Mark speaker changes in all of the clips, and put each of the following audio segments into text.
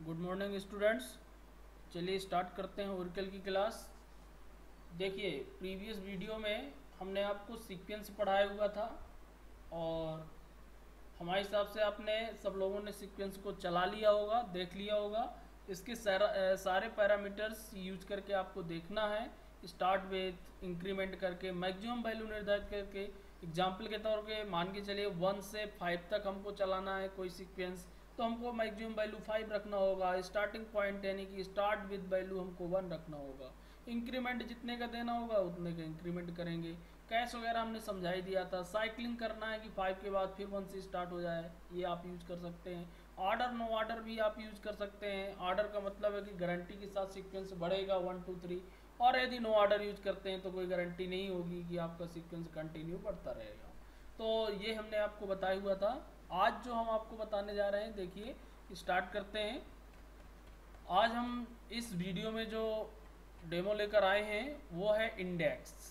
Speaker 1: Good morning students. चलिए start करते हैं ओरेकल की क्लास। देखिए, प्रीवियस वीडियो में हमने आपको सीक्वेंस पढ़ाया हुआ था और हमारे हिसाब से आपने सब लोगों ने सीक्वेंस को चला लिया होगा, देख लिया होगा। इसके सारे पैरामीटर्स यूज करके आपको देखना है। स्टार्ट विथ इंक्रीमेंट करके मैक्सिमम वैल्यू निर्धारित करके, एग्जाम्पल के तौर पे मान के चलिए 1 से 5 तक हमको चलाना है कोई सीक्वेंस, तो हमको मैक्सिमम वैल्यू 5 रखना होगा। स्टार्टिंग पॉइंट यानी कि स्टार्ट विद वैल्यू हमको 1 रखना होगा। इंक्रीमेंट जितने का देना होगा उतने का इंक्रीमेंट करेंगे। कैश वगैरह हमने समझा ही दिया था। साइकिलिंग करना है कि 5 के बाद फिर 1 से स्टार्ट हो जाए, ये आप यूज कर सकते हैं। ऑर्डर नो ऑर्डर भी आप यूज कर सकते हैं। ऑर्डर का मतलब है कि गारंटी के साथ सीक्वेंस बढ़ेगा 1 2 3, और यदि नो ऑर्डर यूज करते हैं तो कोई गारंटी नहीं होगी कि आपका सीक्वेंस कंटिन्यू बढ़ता रहेगा। तो ये हमने आपको बताया हुआ था। आज जो हम आपको बताने जा रहे हैं, देखिए स्टार्ट करते हैं। आज हम इस वीडियो में जो डेमो लेकर आए हैं वो है इंडेक्स।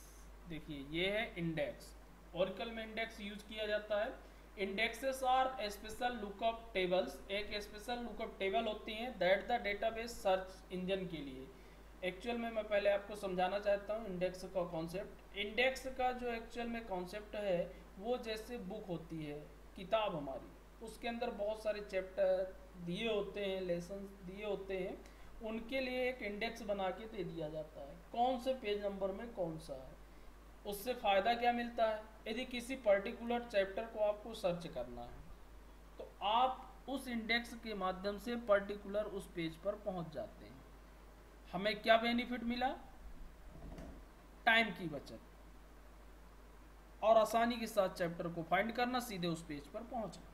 Speaker 1: देखिए ये है इंडेक्स। ओरेकल में इंडेक्स यूज किया जाता है। Indexes are special lookup tables. एक स्पेशल लुकअप टेबल होती हैं that the database search engine के लिए। एक्चुअल में मैं पहले आपको समझाना चाहता हूँ इंडेक्स का कॉन्सेप्ट। इंडेक्स का जो एक्चुअल में कॉन्सेप्ट है वो जैसे बुक होती है, किताब हमारी, उसके अंदर बहुत सारे चैप्टर दिए होते हैं, लेसन दिए होते हैं, उनके लिए एक इंडेक्स बना के दे दिया जाता है कौन से पेज नंबर में कौन सा है। उससे फ़ायदा क्या मिलता है, यदि किसी पर्टिकुलर चैप्टर को आपको सर्च करना है तो आप उस इंडेक्स के माध्यम से पर्टिकुलर उस पेज पर पहुंच जाते हैं। हमें क्या बेनिफिट मिला? टाइम की बचत और आसानी के साथ चैप्टर को फाइंड करना, सीधे उस पेज पर पहुंचना।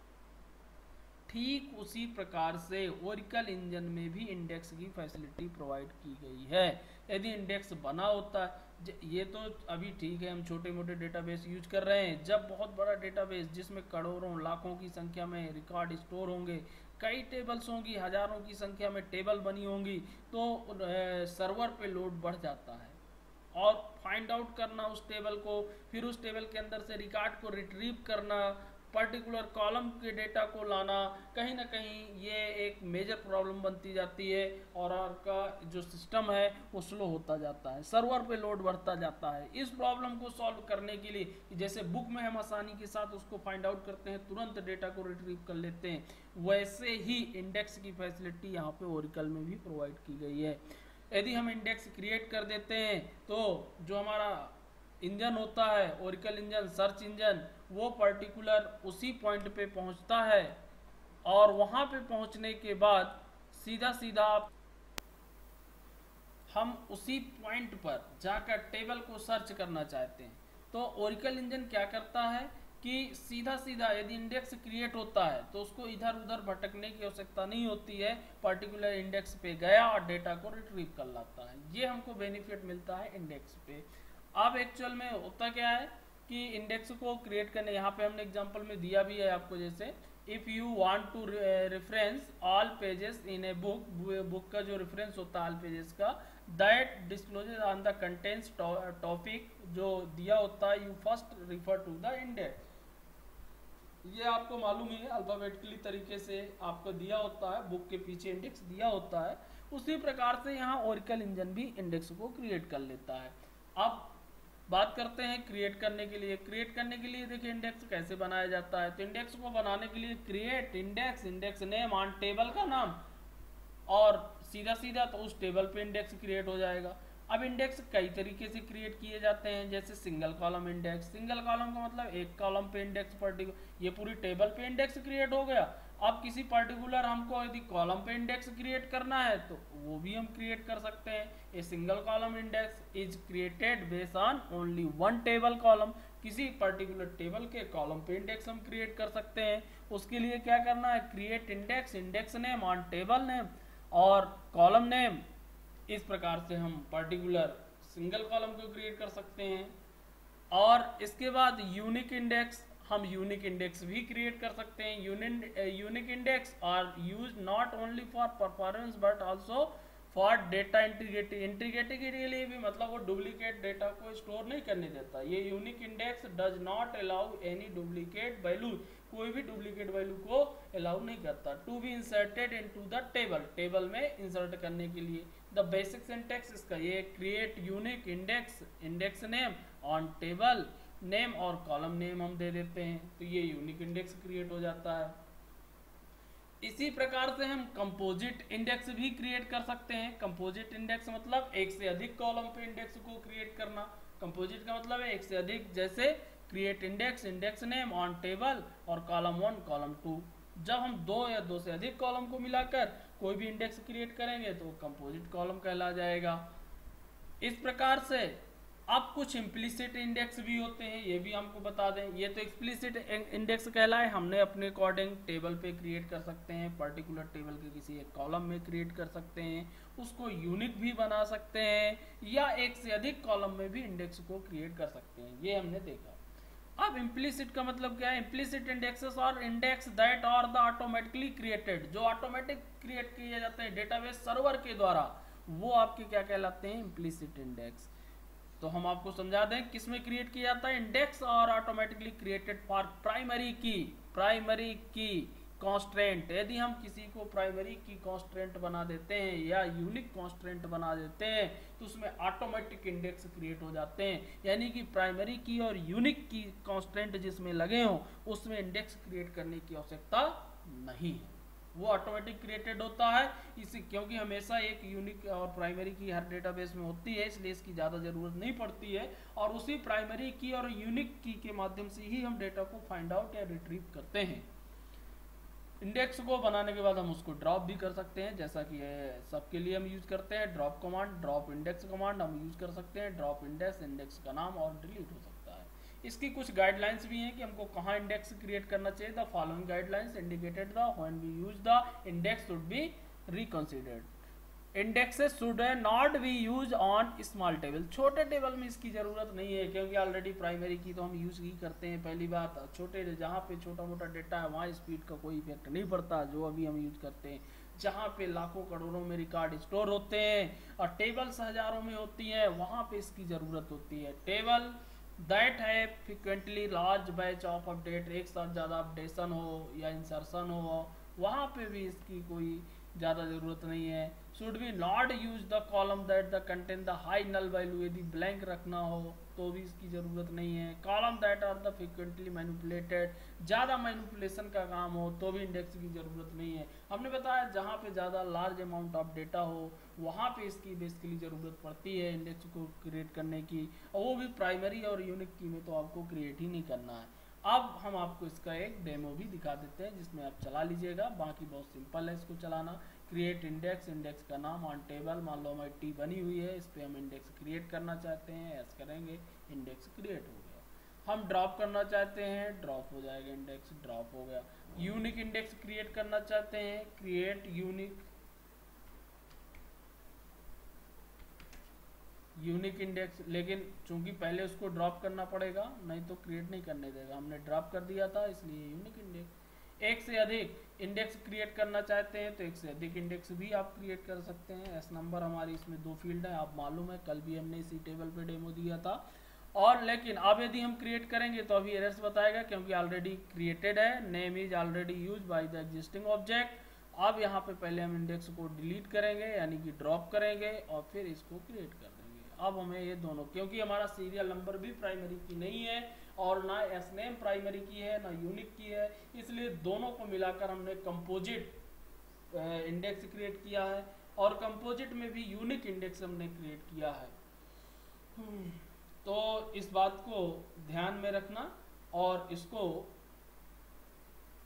Speaker 1: ठीक उसी प्रकार से ओरेकल इंजन में भी इंडेक्स की फैसिलिटी प्रोवाइड की गई है। यदि इंडेक्स बना होता है, ये तो अभी ठीक है हम छोटे मोटे डेटाबेस यूज कर रहे हैं। जब बहुत बड़ा डेटाबेस जिसमें करोड़ों लाखों की संख्या में रिकॉर्ड स्टोर होंगे, कई टेबल्स होंगी, हजारों की संख्या में टेबल बनी होंगी, तो सर्वर पे लोड बढ़ जाता है और फाइंड आउट करना उस टेबल को, फिर उस टेबल के अंदर से रिकॉर्ड को रिट्रीव करना, पर्टिकुलर कॉलम के डेटा को लाना, कहीं ना कहीं ये एक मेजर प्रॉब्लम बनती जाती है और आपका जो सिस्टम है वो स्लो होता जाता है, सर्वर पे लोड बढ़ता जाता है। इस प्रॉब्लम को सॉल्व करने के लिए, जैसे बुक में हम आसानी के साथ उसको फाइंड आउट करते हैं, तुरंत डेटा को रिट्रीव कर लेते हैं, वैसे ही इंडेक्स की फैसिलिटी यहाँ पे ओरेकल में भी प्रोवाइड की गई है। यदि हम इंडेक्स क्रिएट कर देते हैं तो जो हमारा इंजन होता है, ओरेकल इंजन, सर्च इंजन, वो पर्टिकुलर उसी पॉइंट पे पहुंचता है और वहां पे पहुंचने के बाद सीधा सीधा हम उसी पॉइंट पर जाकर टेबल को सर्च करना चाहते हैं तो ओरेकल इंजन क्या करता है कि सीधा सीधा यदि इंडेक्स क्रिएट होता है तो उसको इधर उधर भटकने की आवश्यकता नहीं होती है, पर्टिकुलर इंडेक्स पे गया और डेटा को रिट्रीव कर लाता है। ये हमको बेनिफिट मिलता है इंडेक्स पे। अब एक्चुअल में होता क्या है कि इंडेक्स को क्रिएट करने, यहाँ पे हमने एग्जांपल में दिया भी है आपको, जैसे if you want to reference all pages in a book, book का जो रेफरेंस होता है ऑल पेजेस का, that discloses on the contents topic जो दिया होता है, you first refer to the index. ये आपको मालूम ही है, अल्फाबेटिकली तरीके से आपको दिया होता है, बुक के पीछे इंडेक्स दिया होता है। उसी प्रकार से यहाँ ओरेकल इंजन भी इंडेक्स को क्रिएट कर लेता है। अब बात करते हैं क्रिएट करने के लिए। क्रिएट करने के लिए देखिए इंडेक्स कैसे बनाया जाता है। तो इंडेक्स को बनाने के लिए create index, index name on table का नाम, और सीधा सीधा तो उस टेबल पे इंडेक्स क्रिएट हो जाएगा। अब इंडेक्स कई तरीके से क्रिएट किए जाते हैं, जैसे single column index. Single column का मतलब एक कॉलम पे इंडेक्स, पर्टिकुलर ये पूरी टेबल पे इंडेक्स क्रिएट हो गया। अब किसी पर्टिकुलर हमको यदि कॉलम पे इंडेक्स क्रिएट करना है तो वो भी हम क्रिएट कर सकते हैं। A single column index is created based on only one table column. किसी पर्टिकुलर टेबल के कॉलम पे इंडेक्स हम क्रिएट कर सकते हैं। उसके लिए क्या करना है, create index, index name on table name और कॉलम नेम। इस प्रकार से हम पर्टिकुलर सिंगल कॉलम को क्रिएट कर सकते हैं। और इसके बाद यूनिक इंडेक्स, हम यूनिक इंडेक्स भी क्रिएट कर सकते हैं। Unique index are use not only for performance but also for data integrity. Integrity के लिए भी मतलब वो डुप्लीकेट डेटा को स्टोर नहीं करने देता। ये unique index does not allow any duplicate value, कोई भी डुप्लीकेट वैल्यू को अलाउ नहीं करता। To be inserted into the table, table में इंसर्ट करने के लिए। द बेसिक सिंटैक्स इसका ये create unique index, index name on table name और कॉलम नेम हम दे देते हैं, तो ये यूनिक इंडेक्स क्रिएट हो जाता है। इसी प्रकार से हम कंपोजिट इंडेक्स भी क्रिएट कर सकते हैं। कंपोजिट इंडेक्स मतलब एक से अधिक कॉलम पे इंडेक्स को क्रिएट करना। कंपोजिट का मतलब है एक से अधिक, जैसे create index, index name on table और कॉलम 1 कॉलम 2। जब हम दो या दो से अधिक कॉलम को मिलाकर कोई भी इंडेक्स क्रिएट करेंगे तो कंपोजिट कॉलम कहला जाएगा। इस प्रकार से अब कुछ इम्प्लिसिट इंडेक्स भी होते हैं, ये भी हमको बता दें। ये तो एक्सप्लिसिट इंडेक्स कहलाए, हमने अपने अकॉर्डिंग टेबल पे क्रिएट कर सकते हैं, पर्टिकुलर टेबल के किसी एक कॉलम में क्रिएट कर सकते हैं, उसको यूनिक भी बना सकते हैं, या एक से अधिक कॉलम में भी इंडेक्स को क्रिएट कर सकते हैं, ये हमने देखा। अब इम्प्लिसिट का मतलब क्या है? इम्प्लिसिट इंडेक्सेस और index that are the automatically created, जो ऑटोमेटिक क्रिएट किए जाते हैं डेटाबेस सर्वर के द्वारा, वो आपके क्या कहलाते हैं? Implicit index. तो हम आपको समझा दें किसमें क्रिएट किया जाता है। इंडेक्स और ऑटोमेटिकली क्रिएटेड फॉर प्राइमरी की, प्राइमरी की कॉन्स्ट्रेंट। यदि हम किसी को प्राइमरी की कॉन्स्ट्रेंट बना देते हैं या यूनिक कॉन्स्ट्रेंट बना देते हैं तो उसमें ऑटोमेटिक इंडेक्स क्रिएट हो जाते हैं, यानी कि प्राइमरी की और यूनिक की कॉन्स्ट्रेंट जिसमें लगे हों उसमें इंडेक्स क्रिएट करने की आवश्यकता नहीं है, वो ऑटोमेटिक क्रिएटेड होता है। इसी क्योंकि हमेशा एक यूनिक और प्राइमरी की हर डेटाबेस में होती है, इसलिए इसकी ज़्यादा ज़रूरत नहीं पड़ती है, और उसी प्राइमरी की और यूनिक की के माध्यम से ही हम डेटा को फाइंड आउट या रिट्रीव करते हैं। इंडेक्स को बनाने के बाद हम उसको ड्रॉप भी कर सकते हैं, जैसा कि सबके लिए हम यूज करते हैं drop command, drop index command हम यूज कर सकते हैं। ड्रॉप इंडेक्स, इंडेक्स का नाम और डिलीट हो सकता है। इसकी कुछ गाइडलाइंस भी हैं कि हमको कहाँ इंडेक्स क्रिएट करना चाहिए। The following guidelines indicated the when we use the index should be reconsidered. Indexes should not be use on small table, छोटे टेबल में इसकी जरूरत नहीं है, क्योंकि ऑलरेडी प्राइमरी की तो हम यूज ही करते हैं। पहली बात, छोटे जहाँ पे छोटा मोटा डेटा है वहाँ स्पीड का कोई इफेक्ट नहीं पड़ता, जो अभी हम यूज करते हैं। जहाँ पे लाखों करोड़ों में रिकॉर्ड स्टोर होते हैं और टेबल्स हजारों में होती है, वहाँ पे इसकी जरूरत होती है। टेबल दैट है frequently large batch of update, एक साथ ज़्यादा अपडेशन हो या इंसर्शन हो, वहाँ पे भी इसकी कोई ज़्यादा ज़रूरत नहीं है। Should be not use the column that the contain the high null value, यदि ब्लैंक रखना हो तो भी इसकी ज़रूरत नहीं है। Column that are the frequently manipulated, ज़्यादा मैनिपुलेशन का काम हो तो भी इंडेक्स की ज़रूरत नहीं है। हमने बताया जहाँ पे ज़्यादा लार्ज अमाउंट ऑफ डेटा हो वहाँ पे इसकी बेसिकली ज़रूरत पड़ती है इंडेक्स को क्रिएट करने की, और वो भी प्राइमरी और यूनिक की में तो आपको क्रिएट ही नहीं करना है। अब हम आपको इसका एक डेमो भी दिखा देते हैं जिसमें आप चला लीजिएगा, बाकी बहुत सिंपल है इसको चलाना। क्रिएट इंडेक्स, इंडेक्स का नाम ऑन टेबल, मान लो हमारी टी बनी हुई है, इस पर हम इंडेक्स क्रिएट करना चाहते हैं, ऐसा करेंगे, इंडेक्स क्रिएट हो गया। हम ड्रॉप करना चाहते हैं, ड्रॉप हो जाएगा, इंडेक्स ड्रॉप हो गया। यूनिक इंडेक्स क्रिएट करना चाहते हैं, क्रिएट यूनिक, यूनिक इंडेक्स, लेकिन चूंकि पहले उसको ड्रॉप करना पड़ेगा नहीं तो क्रिएट नहीं करने देगा, हमने ड्रॉप कर दिया था इसलिए यूनिक इंडेक्स। एक से अधिक इंडेक्स क्रिएट करना चाहते हैं तो एक से अधिक इंडेक्स भी आप क्रिएट कर सकते हैं। एस नंबर हमारी इसमें 2 फील्ड है, आप मालूम है, कल भी हमने इसी टेबल पे डेमो दिया था। और लेकिन अब यदि हम क्रिएट करेंगे तो अभी एरर्स बताएगा क्योंकि ऑलरेडी क्रिएटेड है, name is already use by the existing object. अब यहाँ पे पहले हम इंडेक्स को डिलीट करेंगे यानी कि ड्रॉप करेंगे और फिर इसको क्रिएट कर देंगे। अब हमें ये दोनों, क्योंकि हमारा सीरियल नंबर भी प्राइमरी की नहीं है और ना एस नेम प्राइमरी की है ना यूनिक की है, इसलिए दोनों को मिलाकर हमने कंपोजिट इंडेक्स क्रिएट किया है और कंपोजिट में भी यूनिक इंडेक्स हमने क्रिएट किया है। तो इस बात को ध्यान में रखना और इसको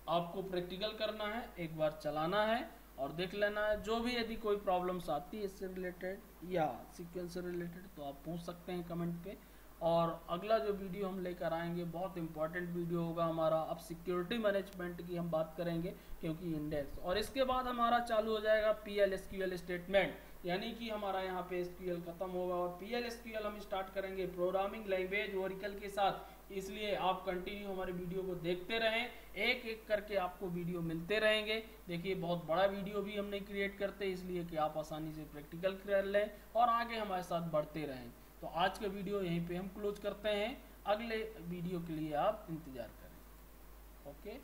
Speaker 1: आपको प्रैक्टिकल करना है, एक बार चलाना है और देख लेना है। जो भी यदि कोई प्रॉब्लम्स आती है इससे रिलेटेड या सीक्वेंस से रिलेटेड तो आप पूछ सकते हैं कमेंट पे। और अगला जो वीडियो हम लेकर आएंगे बहुत इंपॉर्टेंट वीडियो होगा हमारा, अब सिक्योरिटी मैनेजमेंट की हम बात करेंगे क्योंकि इंडेक्स, और इसके बाद हमारा चालू हो जाएगा PL SQL स्टेटमेंट, यानी कि हमारा यहाँ पे SQL खत्म होगा और PL SQL हम स्टार्ट करेंगे प्रोग्रामिंग लैंग्वेज ओरेकल के साथ। इसलिए आप कंटिन्यू हमारे वीडियो को देखते रहें, एक एक करके आपको वीडियो मिलते रहेंगे। देखिए बहुत बड़ा वीडियो भी हम नहीं क्रिएट करते इसलिए कि आप आसानी से प्रैक्टिकल कर लें और आगे हमारे साथ बढ़ते रहें। तो आज का वीडियो यहीं पे हम क्लोज करते हैं, अगले वीडियो के लिए आप इंतज़ार करें। ओके।